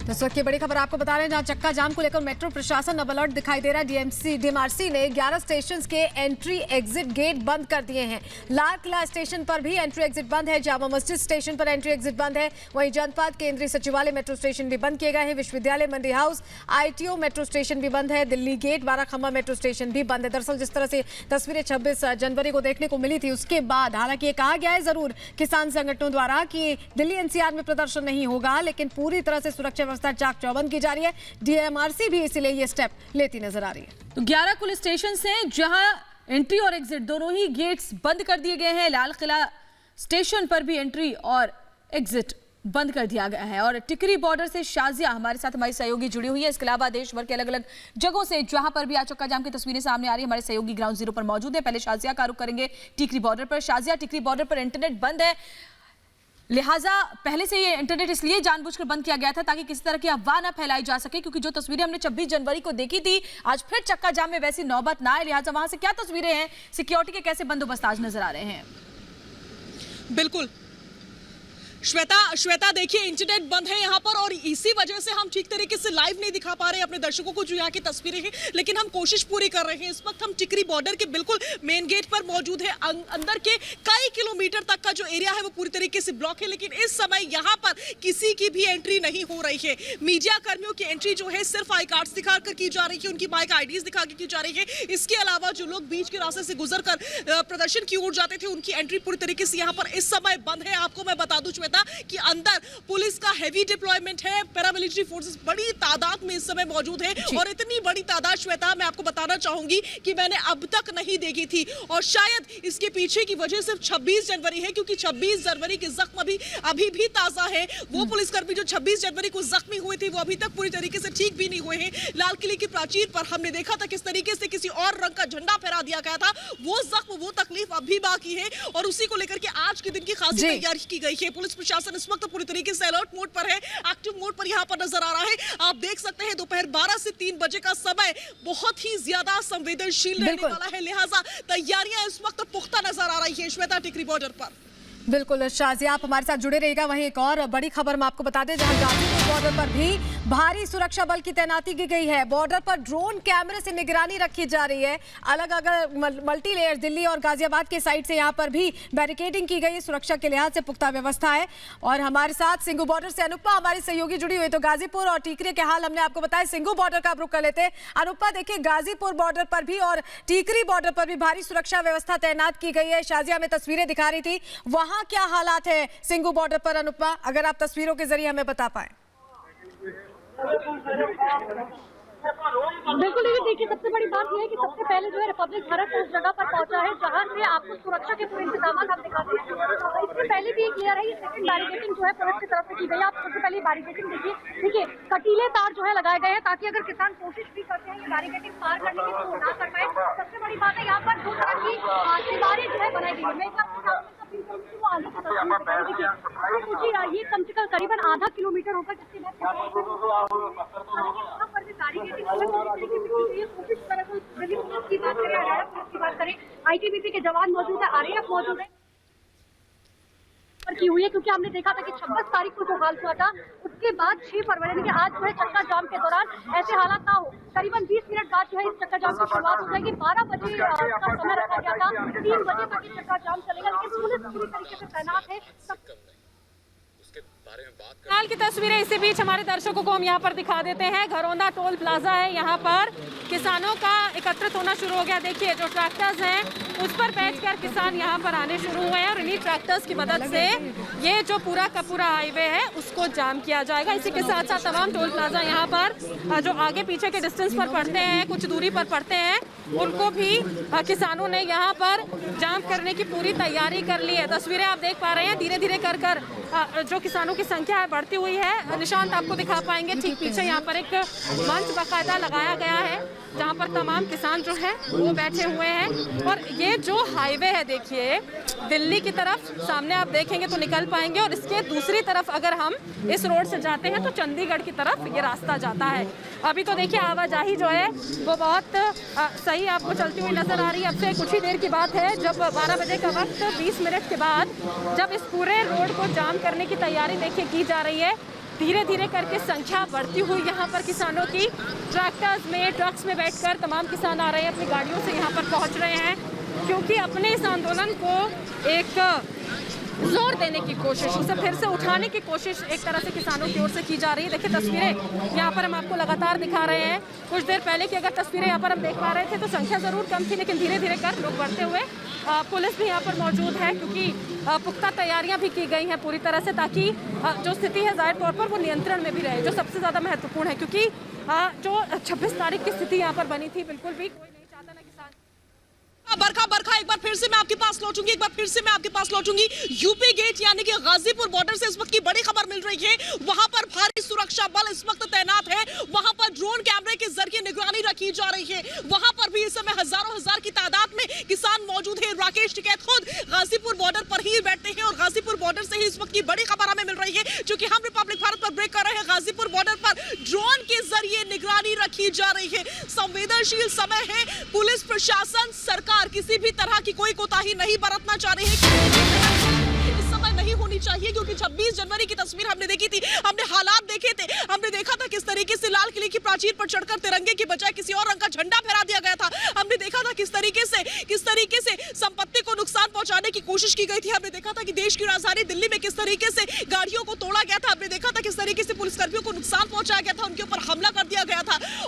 इस वक्त की बड़ी खबर आपको बता रहे हैं, जहां चक्का जाम को लेकर मेट्रो प्रशासन अब अलर्ट दिखाई दे रहा है। डीएमआरसी ने 11 स्टेशन के एंट्री एग्जिट गेट बंद कर दिए हैं। लाल किला स्टेशन पर भी एंट्री एग्जिट बंद है। जामा मस्जिद स्टेशन पर एंट्री एग्जिट बंद है। वहीं जनपद, केंद्रीय सचिवालय, मेट्रो स्टेशन भी बंद किए गए हैं। विश्वविद्यालय, मंडी हाउस, ITO मेट्रो स्टेशन भी बंद है। दिल्ली गेट, बाराखम्मा मेट्रो स्टेशन भी बंद है। दरअसल जिस तरह से तस्वीरें 26 जनवरी को देखने को मिली थी, उसके बाद हालांकि ये कहा गया है जरूर किसान संगठनों द्वारा कि दिल्ली NCR में प्रदर्शन नहीं होगा, लेकिन पूरी तरह से सुरक्षा व्यवस्था चाक चौबंद की जा रही है। डीएमआरसी भी इसलिए ये स्टेप लेती नजर आ रही है। तो 11 कुल स्टेशन हैं जहां एंट्री और एग्जिट दोनों ही गेट्स बंद कर दिए गए हैं। लाल किला स्टेशन पर भी एंट्री और एग्जिट बंद कर दिया गया है। और टिकरी बॉर्डर से शाजिया हमारे साथ हमारी सहयोगी जुड़ी हुई है। इसके अलावा देश भर के अलग अलग जगहों से जहां पर भी आज चक्का जाम की तस्वीरें सामने आ रही है, हमारे सहयोगी ग्राउंड जीरो पर मौजूद है। पहले शाजिया का रुख करेंगे टिकरी बॉर्डर पर। शाजिया, टिकरी बॉर्डर पर इंटरनेट बंद है, लिहाजा पहले से ये इंटरनेट इसलिए जानबूझकर बंद किया गया था ताकि किसी तरह की अफवाह ना फैलाई जा सके, क्योंकि जो तस्वीरें हमने 26 जनवरी को देखी थी, आज फिर चक्का जाम में वैसी नौबत ना आए। लिहाजा वहां से क्या तस्वीरें हैं, सिक्योरिटी के कैसे बंदोबस्त आज नजर आ रहे हैं? बिल्कुल श्वेता देखिए, इंटरनेट बंद है यहाँ पर और इसी वजह से हम ठीक तरीके से लाइव नहीं दिखा पा रहे हैं अपने दर्शकों को जो यहाँ की तस्वीरें हैं, लेकिन हम कोशिश पूरी कर रहे हैं। इस वक्त हम टिकरी बॉर्डर के बिल्कुल मेन गेट पर मौजूद है। अंदर के कई किलोमीटर तक का जो एरिया है वो पूरी तरीके से ब्लॉक है, लेकिन इस समय यहाँ पर किसी की भी एंट्री नहीं हो रही है। मीडिया कर्मियों की एंट्री जो है सिर्फ आई कार्ड्स दिखाकर की जा रही है, उनकी बाइक IDs दिखा के की जा रही है। इसके अलावा जो लोग बीच के रास्ते से गुजर कर प्रदर्शन की ओर जाते थे, उनकी एंट्री पूरी तरीके से यहाँ पर इस समय बंद है। आपको मैं बता दूं श्वेता कि अंदर पुलिस का हेवी डिप्लॉयमेंट है, पैरामिलिट्री फोर्सेस बड़ी तादाद में इस समय मौजूद है। और इतनी बड़ी तादाद श्वेता मैं आपको बताना चाहूंगी कि मैंने अब तक नहीं देखी थी, और शायद इसके पीछे की वजह सिर्फ 26 जनवरी है, क्योंकि 26 जनवरी के जख्म अभी भी ताजा है। वो पुलिसकर्मी जो 26 जनवरी को जख्मी हुए थे वो अभी तक पूरी तरीके से ठीक भी नहीं हुए हैं। लाल किले की प्राचीर पर हमने देखा था किस तरीके से किसी और रंग का झंडा फहरा दिया गया था। वो जख्म, वो तकलीफ अभी बाकी है, और उसी को लेकर के आज के दिन की खासी तैयारी की गई है। पुलिस प्रशासन इस वक्त पूरी तरीके से अलर्ट मोड पर है, एक्टिव मोड पर यहां पर नजर आ रहा है। आप देख सकते हैं दोपहर 12 से 3 बजे का समय बहुत ही ज्यादा संवेदनशील रहने वाला है, लिहाजा तैयारियां इस वक्त पुख्ता नजर आ रही है श्वेता टिकरी बॉर्डर पर। बिल्कुल शाजिया, आप हमारे साथ जुड़े रहिएगा। वहीं एक और बड़ी खबर मैं आपको बता दें, जहां गाजीपुर बॉर्डर पर भी भारी सुरक्षा बल की तैनाती की गई है। बॉर्डर पर ड्रोन कैमरे से निगरानी रखी जा रही है। अलग अलग मल्टी लेयर दिल्ली और गाजियाबाद के साइड से यहां पर भी बैरिकेडिंग की गई, सुरक्षा के लिहाज से पुख्ता व्यवस्था है। और हमारे साथ सिंघू बॉर्डर से अनुपमा हमारी सहयोगी जुड़ी हुई। तो गाजीपुर और टीकरी के हाल हमने आपको बताया, सिंघू बॉर्डर का आप रुख कर लेते हैं। अनुपमा, देखिए गाजीपुर बॉर्डर पर भी और टीकरी बॉर्डर पर भी भारी सुरक्षा व्यवस्था तैनात की गई है। शाजिया में तस्वीरें दिखा रही थी, वहां क्या हालात है सिंघू बॉर्डर पर? अनुपमा, अगर आप तस्वीरों के जरिए हमें बता पाए। बिल्कुल, ये देखिए सबसे बड़ी बात यह है कि सबसे पहले जो है रिपब्लिक भारत उस जगह पर पहुंचा है जहां से आपको सुरक्षा के पूरे इंतजाम हम दिखाते हैं। इससे पहले भी एक लेयर है, ये सेकंड बैरिकेडिंग जो है पुलिस की तरफ से की गई है। आप सबसे पहले बैरिकेडिंग देखिए कटीले तार जो है लगाए गए हैं ताकि अगर किसान कोशिश भी करते हैं ये बैरिकेडिंग पार करने की तो ना कर पाए। सबसे बड़ी बात है यहाँ पर 2 तरह की दीवारें जो है बनाई गई है। ये कम से कम करीबन आधा किलोमीटर होगा, जिसके बाद की बात करें, हरियाणा पुलिस की बात करें, ITBP के जवान मौजूद है, RAF मौजूद है की हुई है, क्योंकि हमने देखा था कि 26 तारीख को जो हाल हुआ था उसके बाद 6 फरवरी के आज जो है चक्का जाम के दौरान ऐसे हालात ना हो। करीबन 20 मिनट बाद जो है इस चक्का जाम की शुरुआत हो जाएगी। 12 बजे का समय रखा गया था, 3 बजे तक ये चक्का जाम चलेगा, लेकिन पुलिस पूरी तरीके से तैनात है। हाल की तस्वीरें इसी बीच हमारे दर्शकों को हम यहाँ पर दिखा देते हैं। घरौंदा टोल प्लाजा है, यहाँ पर किसानों का एकत्रित होना शुरू हो गया। देखिए जो ट्रैक्टर्स हैं उस पर बैठकर किसान यहाँ पर आने शुरू हुए हैं, और इन्हीं ट्रैक्टर्स की मदद से ये जो पूरा का पूरा हाईवे है उसको जाम किया जाएगा। इसी के साथ साथ तमाम टोल प्लाजा यहाँ पर जो आगे पीछे के डिस्टेंस पर पड़ते हैं, कुछ दूरी पर पड़ते हैं, उनको भी किसानों ने यहाँ पर जाम करने की पूरी तैयारी कर ली है। तस्वीरें आप देख पा रहे हैं, धीरे धीरे कर जो किसानों की संख्या है बढ़ती हुई है। निशांत आपको दिखा पाएंगे, ठीक पीछे यहाँ पर एक मंच बाकायदा लगाया गया है जहाँ पर तमाम किसान जो हैं वो बैठे हुए हैं। और ये जो हाईवे है देखिए दिल्ली की तरफ सामने आप देखेंगे तो निकल पाएंगे, और इसके दूसरी तरफ अगर हम इस रोड से जाते हैं तो चंडीगढ़ की तरफ ये रास्ता जाता है। अभी तो देखिए आवाजाही जो है वो बहुत सही आपको चलती हुई नजर आ रही है। अब से कुछ ही देर की बात है, जब 12 बजे का वक्त 20 मिनट के बाद जब इस पूरे रोड को जाम करने की तैयारी देखिए की जा रही है, धीरे धीरे करके संख्या बढ़ती हुई यहाँ पर किसानों की ट्रैक्टर्स में, ट्रक्स में बैठकर तमाम किसान आ रहे हैं, अपनी गाड़ियों से यहाँ पर पहुँच रहे हैं, क्योंकि अपने इस आंदोलन को एक जोर देने की कोशिश, उसे फिर से उठाने की कोशिश एक तरह से किसानों की ओर से की जा रही है। देखिए तस्वीरें यहाँ पर हम आपको लगातार दिखा रहे हैं। कुछ देर पहले की अगर तस्वीरें यहाँ पर हम देख पा रहे थे तो संख्या ज़रूर कम थी, लेकिन धीरे धीरे कर लोग बढ़ते हुए, पुलिस भी यहाँ पर मौजूद है, क्योंकि पुख्ता तैयारियां भी की गई हैं पूरी तरह से, ताकि जो स्थिति है जाहिर तौर पर वो नियंत्रण में भी रहे, जो सबसे ज़्यादा महत्वपूर्ण है, क्योंकि जो 26 तारीख की स्थिति यहाँ पर बनी थी, बिल्कुल भी कोई नहीं चाहता ना किसान। बरखा एक बार फिर से मैं आपके पास लौटूंगी, यूपी गेट यानी कि गाजीपुर बॉर्डर से इस वक्त की बड़ी खबर मिल रही है। वहां पर भारी सुरक्षा बल इस वक्त तैनात है, वहां पर ड्रोन कैमरे के जरिए निगरानी रखी जा रही है। वहां पर भी इस समय हजारों हजार की तादाद में किसान मौजूद है। राकेश टिकैत खुद गाजीपुर बॉर्डर पर ही बैठते हैं और गाजीपुर बॉर्डर से ही इस वक्त की बड़ी खबर हमें मिल रही है, क्योंकि हम रिपब्लिक भारत पर ब्रेक कर रहे हैं। गाजीपुर बॉर्डर पर ड्रोन के जरिए निगरानी रखी जा रही है। संवेदनशील समय है, पुलिस प्रशासन सरकार किसी भी तरह की कोई कोताही नहीं बरतना चाह रही है, इस समय नहीं होनी चाहिए, क्योंकि 26 जनवरी की तस्वीर हमने देखीथी, हमने हालात देखे थे, हमने देखा था किस तरीके से लाल किले की प्राचीर पर चढ़कर तिरंगे की बजाय किसी और रंग का झंडा फहरा दिया गया था। हमने देखा था किस तरीके से संपत्ति को नुकसान पहुंचाने की कोशिश की गई थी। हमने देखा था कि देश की राजधानी दिल्ली में किस तरीके से गाड़ियों को तोड़ा गया था। हमने देखा था किस तरीके से पुलिसकर्मियों को नुकसान पहुंचाया गया था, उनके ऊपर हमला कर दिया गया था।